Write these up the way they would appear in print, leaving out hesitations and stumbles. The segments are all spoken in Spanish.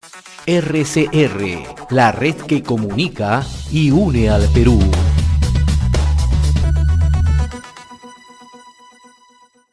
RCR, la red que comunica y une al Perú.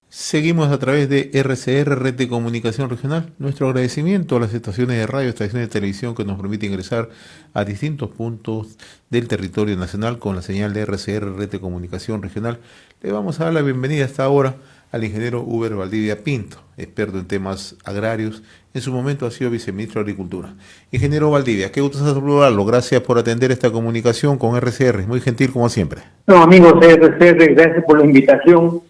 Seguimos a través de RCR, Red de Comunicación Regional. Nuestro agradecimiento a las estaciones de radio, estaciones de televisión que nos permiten ingresar a distintos puntos del territorio nacional con la señal de RCR, Red de Comunicación Regional. Le vamos a dar la bienvenida hasta ahora al ingeniero Uber Valdivia Pinto, experto en temas agrarios. En su momento ha sido viceministro de Agricultura. Ingeniero Valdivia, qué gusto saludarlo. Gracias por atender esta comunicación con RCR. Muy gentil como siempre. No, amigos de RCR, gracias por la invitación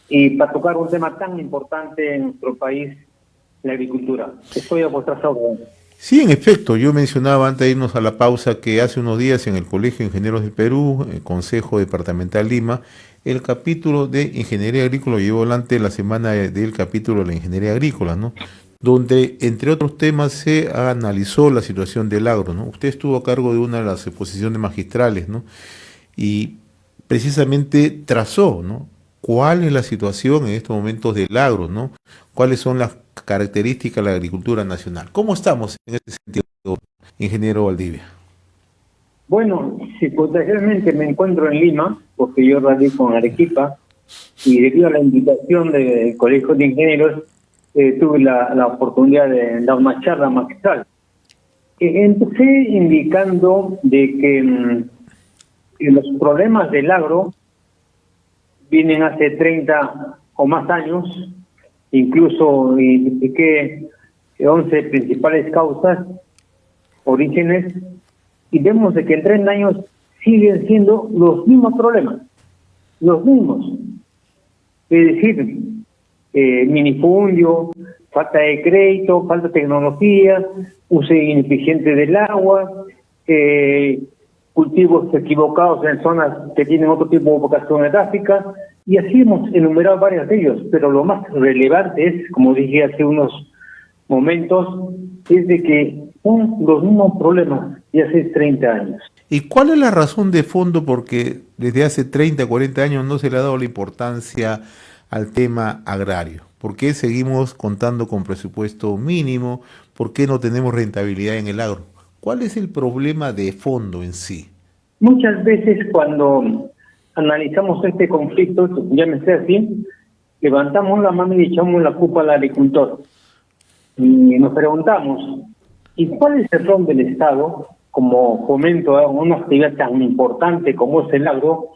y para tocar un tema tan importante en nuestro país, la agricultura. Estoy a vuestras órdenes. Sí, en efecto, yo mencionaba antes de irnos a la pausa que hace unos días en el Colegio de Ingenieros del Perú, el Consejo Departamental Lima, el capítulo de Ingeniería Agrícola llevó adelante la semana del capítulo de la Ingeniería Agrícola, ¿no? Donde, entre otros temas, se analizó la situación del agro, ¿no? Usted estuvo a cargo de una de las exposiciones magistrales, ¿no? Y precisamente trazó, ¿no?, cuál es la situación en estos momentos del agro, ¿no? Cuáles son las características de la agricultura nacional. ¿Cómo estamos en este sentido, ingeniero Valdivia? Bueno, circunstancialmente me encuentro en Lima, porque yo radico en Arequipa, y debido a la invitación del Colegio de Ingenieros, tuve la oportunidad de dar una charla magistral. Empecé indicando de que los problemas del agro vienen hace 30 o más años, incluso identifiqué 11 principales causas, orígenes, y vemos de que en 30 años siguen siendo los mismos problemas, los mismos. Es decir, minifundio, falta de crédito, falta de tecnología, uso ineficiente del agua, cultivos equivocados en zonas que tienen otro tipo de vocación gráfica, y así hemos enumerado varios de ellos, pero lo más relevante es, como dije hace unos momentos, es de que son los mismos problemas de hace 30 años. ¿Y cuál es la razón de fondo? Porque desde hace 30, 40 años no se le ha dado la importancia al tema agrario. ¿Por qué seguimos contando con presupuesto mínimo? ¿Por qué no tenemos rentabilidad en el agro? ¿Cuál es el problema de fondo en sí? Muchas veces cuando analizamos este conflicto, llámese así, levantamos la mano y echamos la culpa al agricultor. Y nos preguntamos, ¿y cuál es el rol del Estado como fomento a una actividad tan importante como es el agro,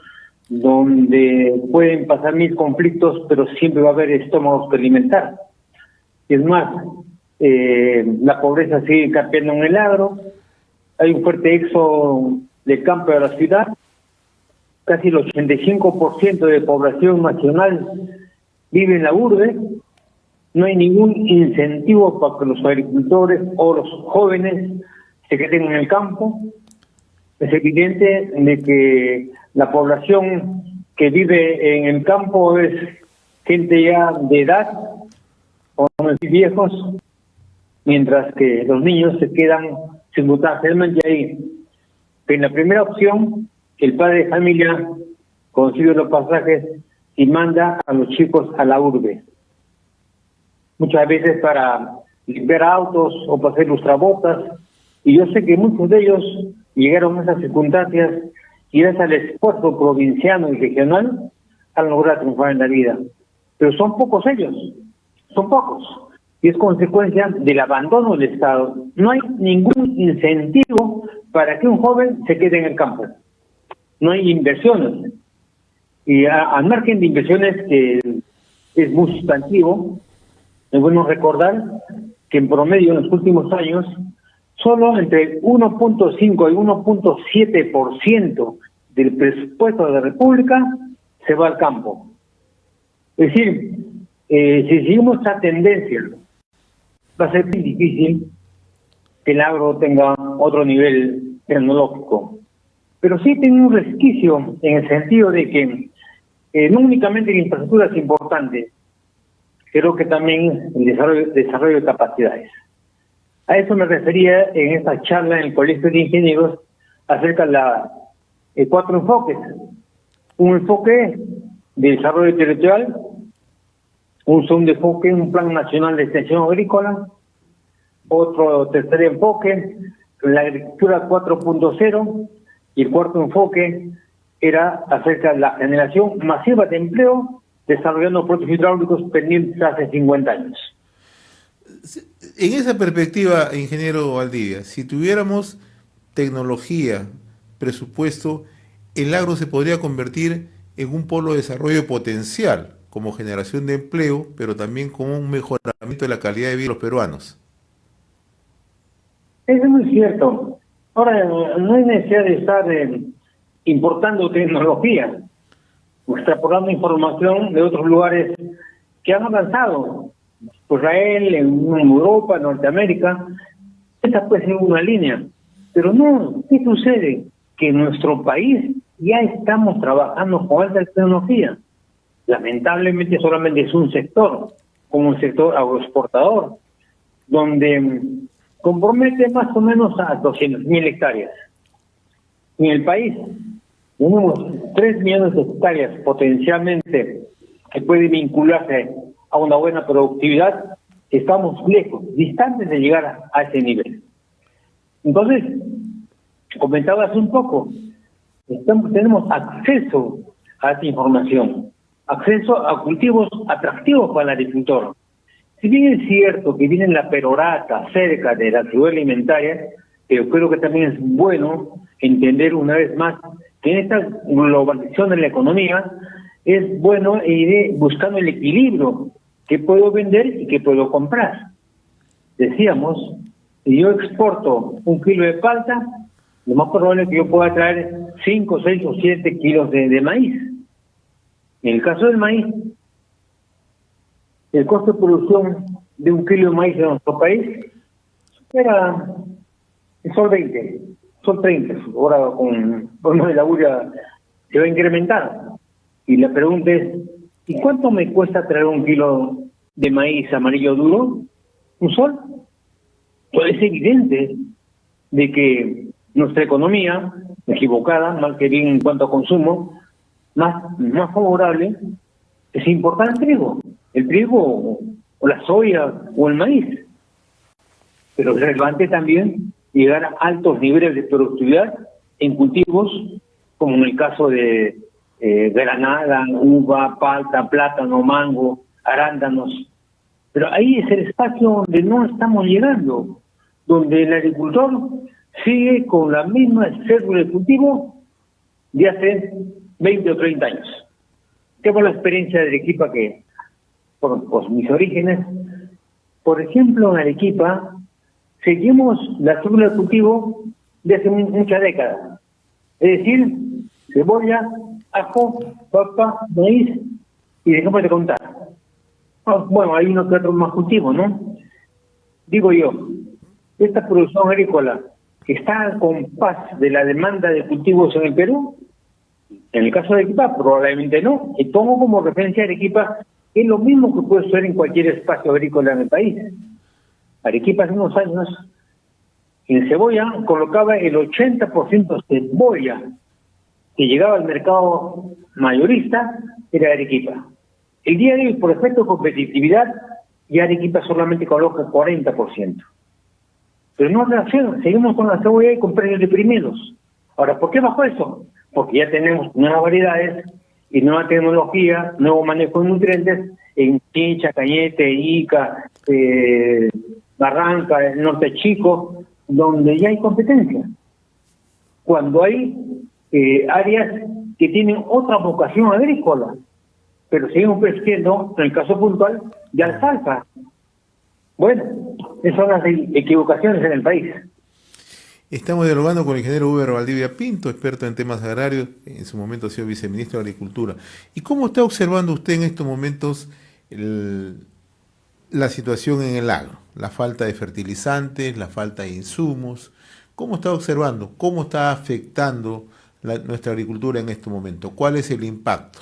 donde pueden pasar 1000 conflictos, pero siempre va a haber estómagos que alimentar? Es más, la pobreza sigue campeando en el agro, hay un fuerte éxodo del campo a la ciudad, casi el 85% de población nacional vive en la urbe, no hay ningún incentivo para que los agricultores o los jóvenes se queden en el campo. Es evidente de que la población que vive en el campo es gente ya de edad, o muy viejos, mientras que los niños se quedan simultáneamente ahí. En la primera opción, el padre de familia consigue los pasajes y manda a los chicos a la urbe. Muchas veces para limpiar autos o para hacer lustrabotas, y yo sé que muchos de ellos llegaron a esas circunstancias y gracias al esfuerzo provinciano y regional han logrado triunfar en la vida. Pero son pocos ellos, son pocos, y es consecuencia del abandono del Estado. No hay ningún incentivo para que un joven se quede en el campo. No hay inversiones. Y al margen de inversiones, que es muy sustantivo, es bueno recordar que en promedio en los últimos años solo entre 1.5 y 1.7% del presupuesto de la República se va al campo. Es decir, si seguimos esta tendencia, va a ser muy difícil que el agro tenga otro nivel tecnológico. Pero sí tiene un resquicio en el sentido de que no únicamente la infraestructura es importante, creo que también el desarrollo de capacidades. A eso me refería en esta charla en el Colegio de Ingenieros acerca de 4 enfoques. Un enfoque de desarrollo territorial, un segundo enfoque, un plan nacional de extensión agrícola, otro tercer enfoque, la agricultura 4.0, y el cuarto enfoque era acerca de la generación masiva de empleo desarrollando proyectos hidráulicos pendientes hace 50 años. En esa perspectiva, ingeniero Valdivia, si tuviéramos tecnología, presupuesto, el agro se podría convertir en un polo de desarrollo potencial, como generación de empleo, pero también como un mejoramiento de la calidad de vida de los peruanos. Eso es muy cierto. Ahora, no hay necesidad de estar importando tecnología, o extrapolando información de otros lugares que han avanzado. Israel, en Europa, Norteamérica, esa puede ser una línea. Pero no, ¿qué sucede? Que en nuestro país ya estamos trabajando con alta tecnología. Lamentablemente solamente es un sector, como el sector agroexportador, donde compromete más o menos a 200.000 hectáreas. En el país tenemos 3 millones de hectáreas potencialmente que pueden vincularse a una buena productividad. Estamos lejos, distantes de llegar a ese nivel. Entonces, comentabas un poco, tenemos acceso a esta información, acceso a cultivos atractivos para el agricultor. Si bien es cierto que viene la perorata cerca de la seguridad alimentaria, pero creo que también es bueno entender una vez más que en esta globalización de la economía es bueno ir buscando el equilibrio, qué puedo vender y qué puedo comprar. Decíamos, si yo exporto 1 kilo de palta, lo más probable es que yo pueda traer 5, 6 o 7 kilos de maíz. En el caso del maíz, el costo de producción de 1 kilo de maíz en nuestro país era el sol 20, sol 30. Ahora con forma de la bulla se va a incrementar. Y la pregunta es, ¿y cuánto me cuesta traer 1 kilo de maíz amarillo duro? ¿Un sol? Pues es evidente de que nuestra economía, equivocada, mal que bien en cuanto a consumo, más favorable, es importar el trigo o la soya o el maíz. Pero es relevante también llegar a altos niveles de productividad en cultivos, como en el caso de granada, uva, palta, plátano, mango, arándanos. Pero ahí es el espacio donde no estamos llegando, donde el agricultor sigue con la misma cédula de cultivo de hace 20 o 30 años. Tengo la experiencia de Arequipa que, por mis orígenes, por ejemplo, en Arequipa, seguimos la cédula de cultivo de hace muchas décadas. Es decir, cebolla, ajo, papa, maíz, y dejamos de contar. Bueno, hay unos que otros más cultivos, ¿no? Digo yo, esta producción agrícola que está al compás de la demanda de cultivos en el Perú, en el caso de Arequipa probablemente no, y tomo como referencia a Arequipa, que es lo mismo que puede ser en cualquier espacio agrícola en el país. Arequipa hace unos años, en cebolla, colocaba el 80% de cebolla que llegaba al mercado mayorista, era Arequipa. El día de hoy, por efecto de competitividad, ya Arequipa solamente coloca el 40%. Pero no reacciona, seguimos con la cebolla y con precios deprimidos. Ahora, ¿por qué bajó eso? Porque ya tenemos nuevas variedades y nueva tecnología, nuevo manejo de nutrientes en Chincha, Cañete, Ica, Barranca, el Norte Chico, donde ya hay competencia. Cuando hay áreas que tienen otra vocación agrícola, pero seguimos pesquando, en el caso puntual, de alfalfa. Bueno, esas son las equivocaciones en el país. Estamos dialogando con el ingeniero Uber Valdivia Pinto, experto en temas agrarios, en su momento ha sido viceministro de Agricultura. ¿Y cómo está observando usted en estos momentos la situación en el agro? La falta de fertilizantes, la falta de insumos. ¿Cómo está observando? ¿Cómo está afectando nuestra agricultura en este momento? ¿Cuál es el impacto?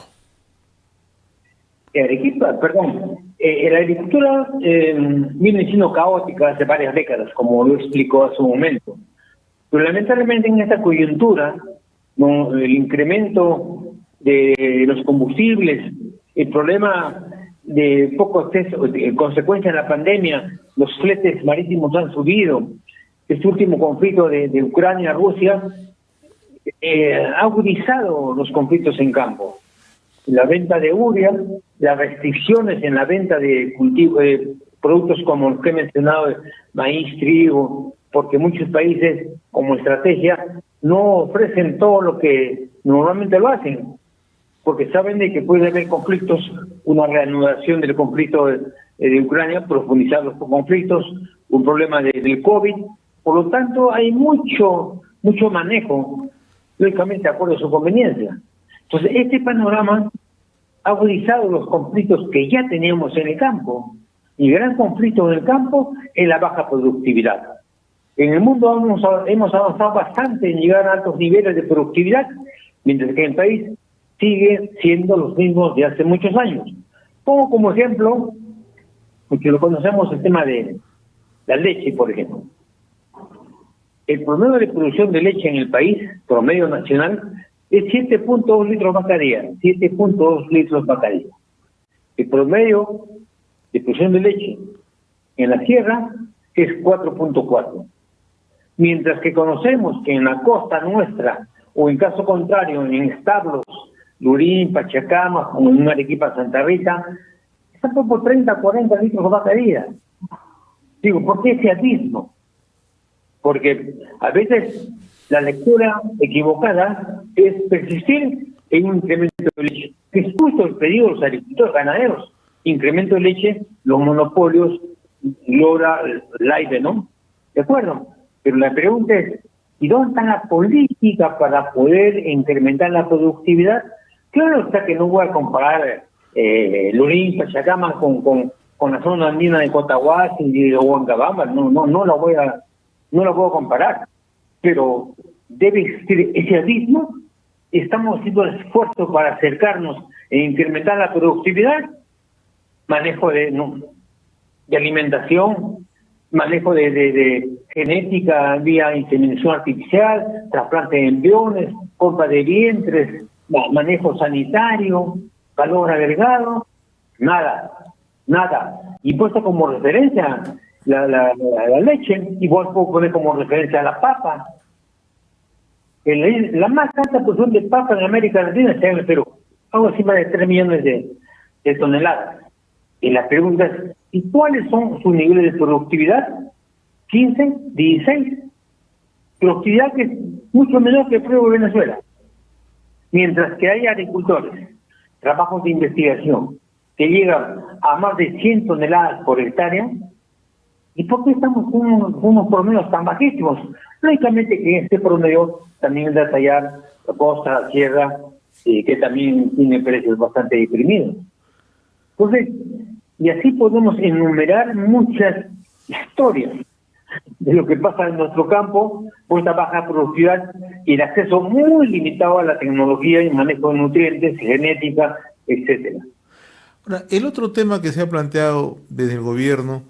Arequipa, la agricultura viene siendo caótica hace varias décadas, como lo explicó hace un momento. Pero lamentablemente en esta coyuntura, ¿no?, el incremento de los combustibles, el problema de poco acceso, en consecuencia de la pandemia, los fletes marítimos han subido. Este último conflicto de Ucrania-Rusia ha agudizado los conflictos en campo. La venta de urea, las restricciones en la venta de productos como los que he mencionado, maíz, trigo, porque muchos países como estrategia no ofrecen todo lo que normalmente lo hacen, porque saben de que puede haber conflictos, una reanudación del conflicto de Ucrania, profundizar los conflictos, un problema del COVID. Por lo tanto, hay mucho manejo, lógicamente de acuerdo a su conveniencia. Entonces, este panorama ha agudizado los conflictos que ya teníamos en el campo. Y el gran conflicto en el campo es la baja productividad. En el mundo hemos avanzado bastante en llegar a altos niveles de productividad, mientras que en el país sigue siendo los mismos de hace muchos años. Pongo como ejemplo, porque lo conocemos, el tema de la leche, por ejemplo. El promedio de producción de leche en el país, promedio nacional, es 7.2 litros vaca día, 7.2 litros vaca día. El promedio de producción de leche en la sierra es 4.4. Mientras que conocemos que en la costa nuestra, o en caso contrario, en establos, Lurín, Pachacama, o en Arequipa, Santa Rita, están por 30, 40 litros vaca día. Digo, ¿por qué ese atismo? Porque a veces la lectura equivocada es persistir en un incremento de leche. Es justo el pedido de los agricultores ganaderos. Incremento de leche, los monopolios, logra el aire, ¿no? ¿De acuerdo? Pero la pregunta es, ¿y dónde está la política para poder incrementar la productividad? Claro está que no voy a comparar Lurín, Pachacama con la zona andina de Cotahuasi y de Huancabamba, no la voy a comparar, pero debe existir ese abismo. Estamos haciendo el esfuerzo para acercarnos e incrementar la productividad, manejo de alimentación, manejo de genética vía inseminación artificial, trasplante de embriones, compra de vientres, manejo sanitario, valor agregado, nada. Y puesto como referencia la leche, igual puedo poner como referencia a la papa. La más alta producción de papa en América Latina está en el Perú, algo encima de 3 millones de toneladas. Y la pregunta es, ¿y cuáles son sus niveles de productividad? 15, 16. Productividad que es mucho menor que el Perú de Venezuela. Mientras que hay agricultores, trabajos de investigación, que llegan a más de 100 toneladas por hectárea. ¿Y por qué estamos con unos promedios tan bajísimos? Lógicamente que este promedio también es de tallar la costa, la sierra, que también tiene precios bastante deprimidos. Entonces, y así podemos enumerar muchas historias de lo que pasa en nuestro campo por esta baja productividad y el acceso muy limitado a la tecnología y manejo de nutrientes, genética, etcétera. Ahora, el otro tema que se ha planteado desde el gobierno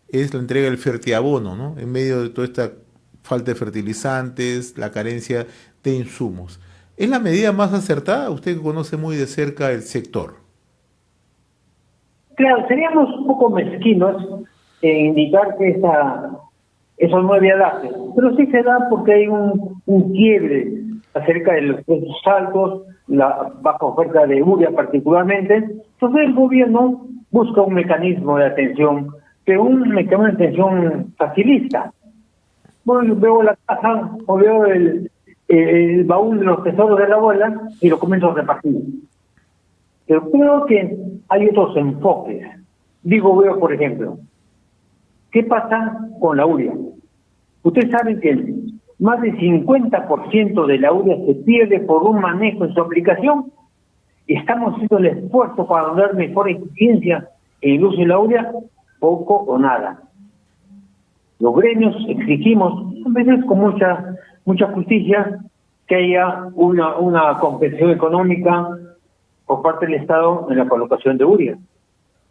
es la entrega del fertiabono, ¿no? En medio de toda esta falta de fertilizantes, la carencia de insumos. ¿Es la medida más acertada? Usted que conoce muy de cerca el sector. Claro, seríamos un poco mezquinos en indicar que eso no había darse, pero sí se da porque hay un quiebre acerca de los precios altos, la baja oferta de urea particularmente. Entonces el gobierno busca un mecanismo de atención, pero un mecanismo de atención facilista. Bueno, veo la caja o veo el baúl de los tesoros de la abuela y lo comienzo a repartir. Pero creo que hay otros enfoques. Veo, por ejemplo, ¿qué pasa con la urea? Ustedes saben que más del 50% de la urea se pierde por un manejo en su aplicación. Estamos haciendo el esfuerzo para lograr mejor eficiencia en el uso de la urea, poco o nada. Los gremios exigimos, a veces con mucha justicia, que haya una compensación económica por parte del Estado en la colocación de urea.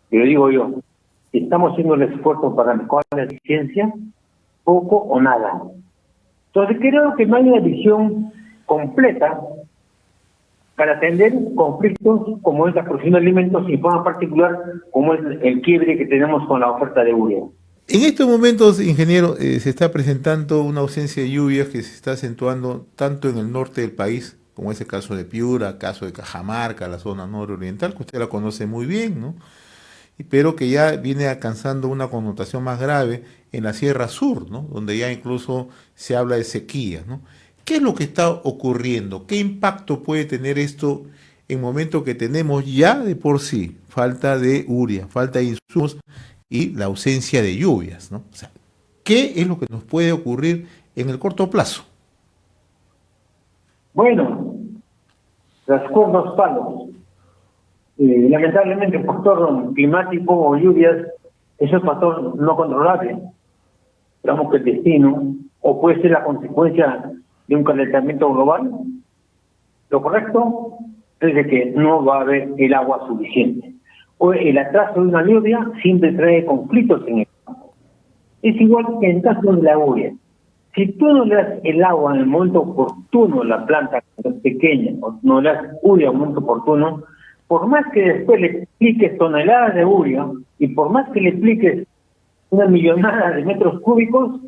Pero digo yo, estamos haciendo el esfuerzo para mejorar la eficiencia, poco o nada. Entonces creo que no hay una visión completa para atender conflictos como es la producción de alimentos y en forma particular como es el quiebre que tenemos con la oferta de urea. En estos momentos, ingeniero, se está presentando una ausencia de lluvias que se está acentuando tanto en el norte del país, como es el caso de Piura, caso de Cajamarca, la zona nororiental, que usted la conoce muy bien, ¿no? Pero que ya viene alcanzando una connotación más grave en la Sierra Sur, ¿no? Donde ya incluso se habla de sequía, ¿no? ¿Qué es lo que está ocurriendo? ¿Qué impacto puede tener esto en momento que tenemos ya de por sí falta de urea, falta de insumos y la ausencia de lluvias, ¿no? O sea, ¿qué es lo que nos puede ocurrir en el corto plazo? Bueno, las cuerdas palos. Lamentablemente el factor climático o lluvias es un factor no controlable. Digamos que el destino o puede ser la consecuencia de un calentamiento global. Lo correcto es de que no va a haber el agua suficiente. O el atraso de una lluvia siempre trae conflictos en el campo. Es igual que en el caso de la urea. Si tú no le das el agua en el momento oportuno a la planta cuando es pequeña, o no le das urea en el momento oportuno, por más que después le expliques toneladas de urea y por más que le expliques una millonada de metros cúbicos,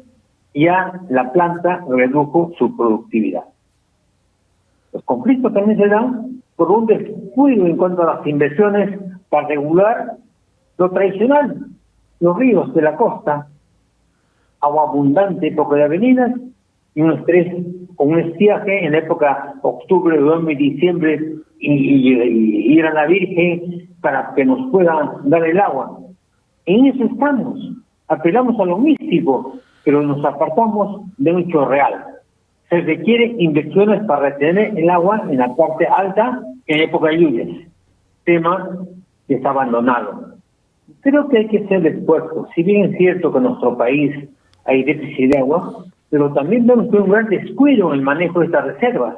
ya la planta redujo su productividad. Los conflictos también se dan por un descuido en cuanto a las inversiones para regular lo tradicional, los ríos de la costa, agua abundante, época de avenidas, y un estrés o un estiaje en la época octubre, noviembre y diciembre, y ir a la Virgen para que nos pueda dar el agua. En eso estamos, apelamos a lo místico, pero nos apartamos de un hecho real. Se requiere inversiones para retener el agua en la parte alta en época de lluvias, tema que está abandonado. Creo que hay que hacer el esfuerzo. Si bien es cierto que en nuestro país hay déficit de agua, pero también vemos que hay un gran descuido en el manejo de estas reservas.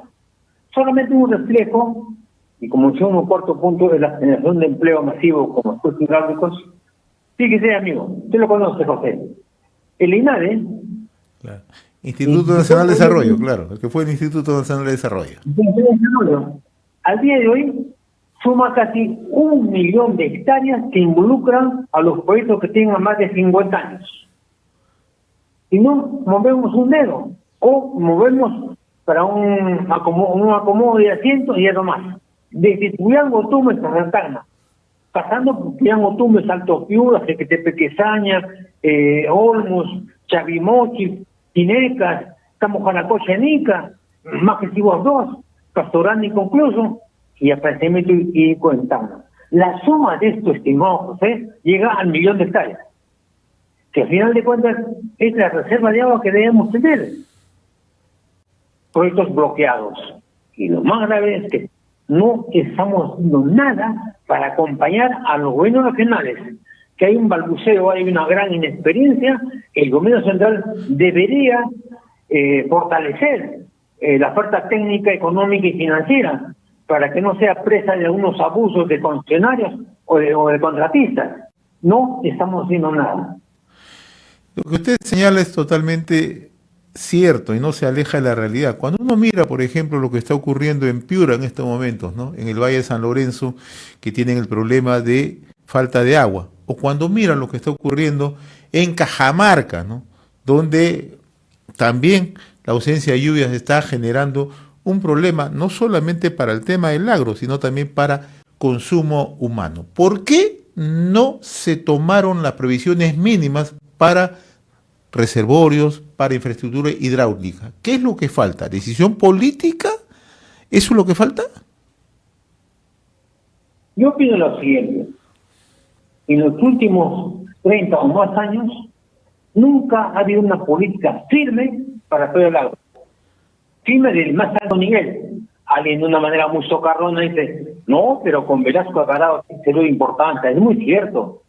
Solamente un reflejo, y como decía un cuarto punto, es la generación de empleo masivo como esfuerzos hidráulicos. Fíjese, amigo, usted lo conoce, José. El INADE, claro. Instituto Nacional de Desarrollo, claro, el que fue el Instituto Nacional de Desarrollo. Al día de hoy suma casi 1 millón de hectáreas que involucran a los proyectos que tengan más de 50 años. Y no movemos un dedo, o movemos para un acomodo de asientos y eso más. Desde Tuyango, Tumbes hasta Santana, pasando por Tuyango, Tumbes, Alto Piura, Sequetepequesaña, Olmos, Chavimochi, Tinecas, Camojanacochanica, Majesivos 2, Pastorán inconcluso, y aparentemente y Cuentana. La suma de esto, estimado José, llega al 1 millón de hectáreas, que al final de cuentas es la reserva de agua que debemos tener. Proyectos bloqueados. Y lo más grave es que no estamos haciendo nada para acompañar a los gobiernos regionales, que hay un balbuceo, hay una gran inexperiencia. El gobierno central debería fortalecer la oferta técnica, económica y financiera para que no sea presa de algunos abusos de concesionarios o de contratistas. No estamos haciendo nada. Lo que usted señala es totalmente cierto y no se aleja de la realidad. Cuando uno mira, por ejemplo, lo que está ocurriendo en Piura en estos momentos, ¿no? En el Valle de San Lorenzo, que tienen el problema de falta de agua, o cuando miran lo que está ocurriendo en Cajamarca, ¿no? Donde también la ausencia de lluvias está generando un problema no solamente para el tema del agro, sino también para consumo humano. ¿Por qué no se tomaron las previsiones mínimas para reservorios, para infraestructura hidráulica? ¿Qué es lo que falta? ¿Decisión política? ¿Eso es lo que falta? Yo opino lo siguiente. En los últimos 30 o más años, nunca ha habido una política firme para todo el agro. Firme del más alto nivel. Alguien de una manera muy socarrona dice, no, pero con Velasco Alvarado se lo importante. Es muy cierto.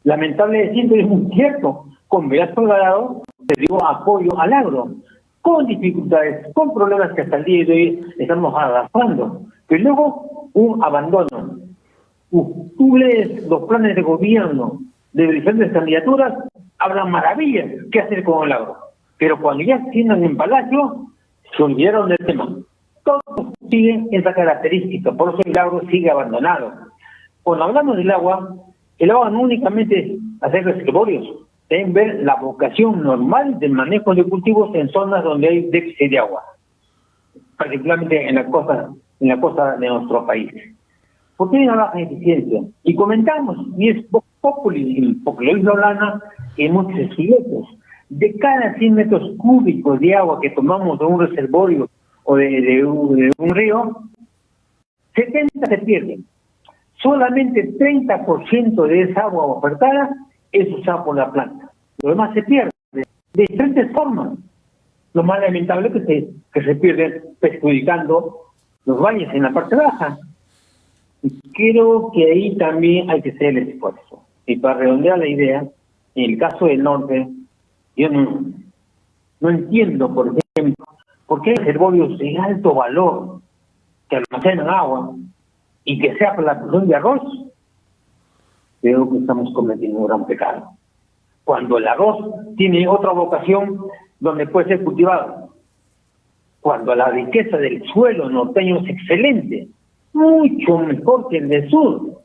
Lamentable siempre es muy cierto. Con Velasco Alvarado se dio apoyo al agro, con dificultades, con problemas que hasta el día de hoy estamos arrastrando. Pero luego un abandono. Tú lees los planes de gobierno de diferentes candidaturas, hablan maravillas, ¿qué hacer con el agro? Pero cuando ya tienen en Palacio, se olvidaron del tema. Todos sigue esa característica, por eso el agro sigue abandonado. Cuando hablamos del agua, el agua no únicamente es hacer reservorios, deben ver la vocación normal del manejo de cultivos en zonas donde hay déficit de agua, particularmente en la costa de nuestro país. ¿Por qué hay una baja eficiencia? Y comentamos, y es porque lo hizo Lana en muchos estudios, de cada 100 metros cúbicos de agua que tomamos de un reservorio o de un río, 70 se pierden. Solamente 30% de esa agua ofertada es usada por la planta. Lo demás se pierde de diferentes formas. Lo más lamentable es que se pierde perjudicando los valles en la parte baja. Y creo que ahí también hay que hacer el esfuerzo. Y para redondear la idea, en el caso del norte, yo no entiendo, por ejemplo, por qué reservorios de alto valor que almacenan agua y que sea para la producción de arroz. Creo que estamos cometiendo un gran pecado. Cuando el arroz tiene otra vocación donde puede ser cultivado, cuando la riqueza del suelo norteño es excelente, mucho mejor que el del sur,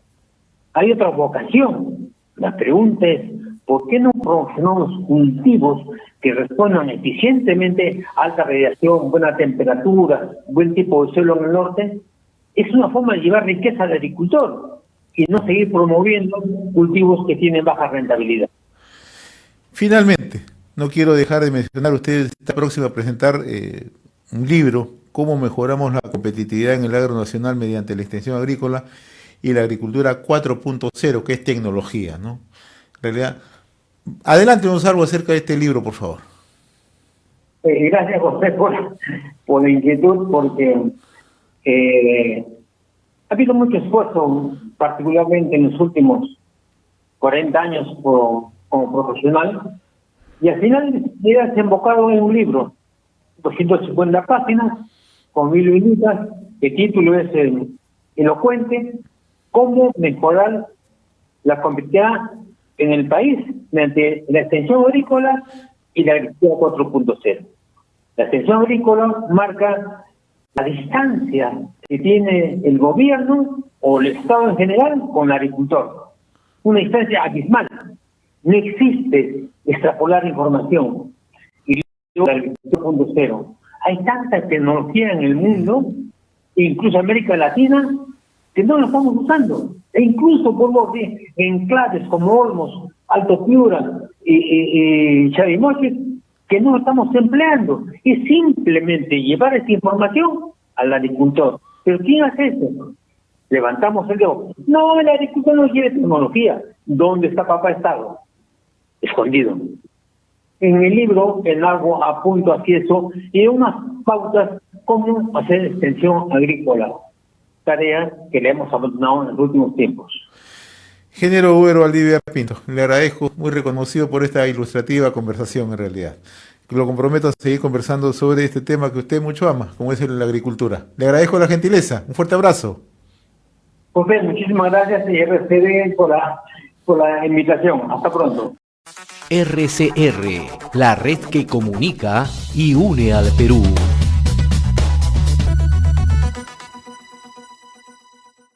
hay otra vocación. La pregunta es, ¿por qué no promocionamos cultivos que respondan eficientemente a alta radiación, buena temperatura, buen tipo de suelo en el norte? Es una forma de llevar riqueza al agricultor y no seguir promoviendo cultivos que tienen baja rentabilidad. Finalmente, no quiero dejar de mencionar, usted está próximo a presentar un libro, Cómo mejoramos la competitividad en el agro nacional mediante la extensión agrícola y la agricultura 4.0, que es tecnología, ¿no? En realidad, adelántenos algo acerca de este libro, por favor. Gracias, José, por la inquietud, porque ha habido mucho esfuerzo, particularmente en los últimos 40 años como profesional, y al final me he desembocado en un libro, 250 páginas, con 1000 líneas. El título es elocuente: cómo mejorar la competitividad en el país mediante la extensión agrícola y la agricultura 4.0. La extensión agrícola marca la distancia que tiene el gobierno o el Estado en general con el agricultor. Una distancia abismal. No existe extrapolar información. Y la agricultura 4.0. Hay tanta tecnología en el mundo, incluso América Latina, que no la estamos usando. E incluso por enclaves como Olmos, Alto Piura y Chavimoche, que no estamos empleando. Es simplemente llevar esta información al agricultor. ¿Pero quién hace eso? Levantamos el dedo. No, el agricultor no quiere tecnología. ¿Dónde está papá Estado? Escondido. En el libro, en algo apunto hacia eso y unas pautas cómo hacer extensión agrícola. Tarea que le hemos abandonado en los últimos tiempos. Ingeniero Hugo Valdivia Pinto, le agradezco, muy reconocido por esta ilustrativa conversación en realidad. Lo comprometo a seguir conversando sobre este tema que usted mucho ama, como es la agricultura. Le agradezco la gentileza, un fuerte abrazo. José, muchísimas gracias y RCD por la invitación. Hasta pronto. RCR, la red que comunica y une al Perú.